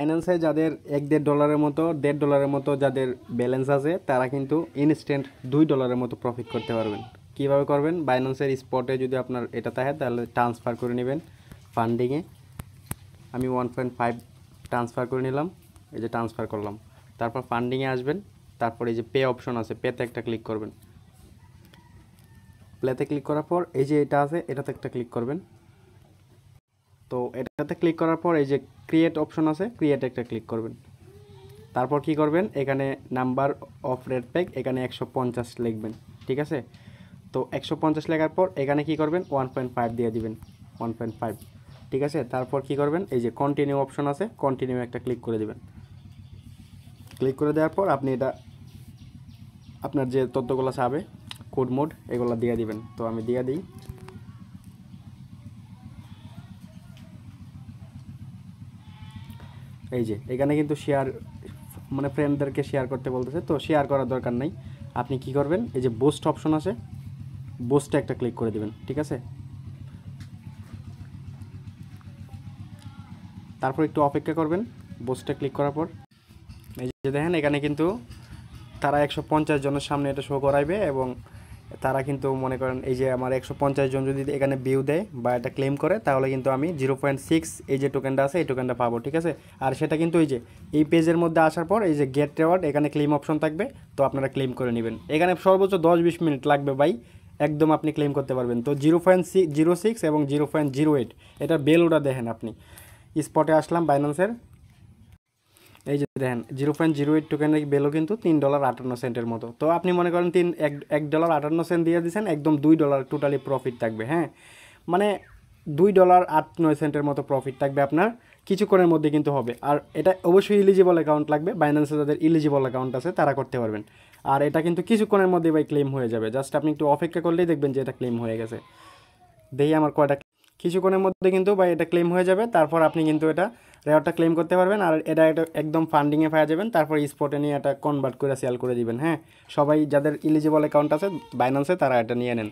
বাইন্যান্সে যাদের $1-1.5 যাদের ব্যালেন্স আছে তারা কিন্তু ইনস্ট্যান্ট $2 মতো প্রফিট করতে পারবেন। কিভাবে করবেন? বাইন্যান্সের স্পটে যদি আপনার এটা থাকে তাহলে ট্রান্সফার করে নেবেন ফান্ডিংয়ে। আমি 1.5 ট্রান্সফার করে নিলাম, এই যে ট্রান্সফার করলাম। তারপর ফান্ডিংয়ে আসবেন, তারপর এই যে পে অপশন আছে, পেতে একটা ক্লিক করবেন। প্লেতে ক্লিক করার পর এই যে এটা আছে, এটাতে একটা ক্লিক করবেন। তো এটাতে ক্লিক করার পর এই যে ক্রিয়েট অপশন আছে, ক্রিয়েট একটা ক্লিক করবেন। তারপর কি করবেন? এখানে নাম্বার অফ রেড প্যাক এখানে 150 লিখবেন, ঠিক আছে? তো 150 লেখার পর এখানে কি করবেন? 1.5 দিয়ে দিবেন, 1.5, ঠিক আছে? তারপর কি করবেন? এই যে কন্টিনিউ অপশন আছে, কন্টিনিউ একটা ক্লিক করে দিবেন। ক্লিক করে দেওয়ার পর আপনি এটা আপনার যে তথ্যগুলো চাবে, কোড মোড এগুলো দিয়ে দিবেন। তো আমি দিয়ে দিই। এই যে এখানে কিন্তু শেয়ার মানে ফ্রেন্ডদেরকে শেয়ার করতে বলতেছে, তো শেয়ার করার দরকার নাই। আপনি কি করবেন? এই যে বুস্ট অপশন আছে, বুস্টে একটা ক্লিক করে দিবেন, ঠিক আছে? তারপর একটু অপেক্ষা করবেন। বুস্টে ক্লিক করার পর এই যে দেখেন এখানে কিন্তু তারা 150 জনের সামনে এটা শো করাইবে, এবং তারা কিন্তু মনে করেন এই যে আমার 150 জন যদি এখানে ভিউ দেয় বা এটা ক্লেম করে, তাহলে কিন্তু আমি 0.6 এই যে টোকেনটা আছে এই টোকেনটা পাবো, ঠিক আছে? আর সেটা কিন্তু এই পেজের মধ্যে আসার পর এই যে গেট রেওয়ার্ড এখানে ক্লেম অপশন থাকবে, তো আপনারা ক্লেম করে নেবেন। এখানে সর্বোচ্চ 10-20 মিনিট লাগবে ভাই, একদম আপনি ক্লেম করতে পারবেন। তো 0.06 এবং 0.08 এটা বেলওটা দেখেন আপনি। স্পটে আসলাম বাইন্যান্সের, এই যে দেখেন 0.08 টোকেনের ভ্যালু কিন্তু $3.58 মতো। তো আপনি মনে করেন $1.58 দিয়ে দিচ্ছেন, একদম $2 টোটালি প্রফিট থাকবে। হ্যাঁ, মানে $2.08 মতো প্রফিট থাকবে আপনার কিছুক্ষণের মধ্যে কিন্তু হবে। আর এটা অবশ্যই ইলিজিবল অ্যাকাউন্ট লাগবে, বাইন্যান্সে যাদের ইলিজিবল অ্যাকাউন্ট আছে তারা করতে পারবেন। আর এটা কিন্তু কিছুক্ষণের মধ্যে ভাই ক্লেম হয়ে যাবে, জাস্ট আপনি একটু অপেক্ষা করলেই দেখবেন যে এটা ক্লেম হয়ে গেছে। দেখি আমার কয়টা, কিছুক্ষণের মধ্যে কিন্তু ভাই এটা ক্লেম হয়ে যাবে। তারপর আপনি কিন্তু এটা রেওয়ার্ডটা ক্লেম করতে পারবেন, আর এটা একদম ফান্ডিংয়ে পাওয়া যাবেন। তারপর স্পটে নিয়ে এটা কনভার্ট করে সেল করে দিবেন। হ্যাঁ, সবাই যাদের ইলিজিবল অ্যাকাউন্ট আছে বাইন্যান্সে তারা এটা নিয়ে নেন।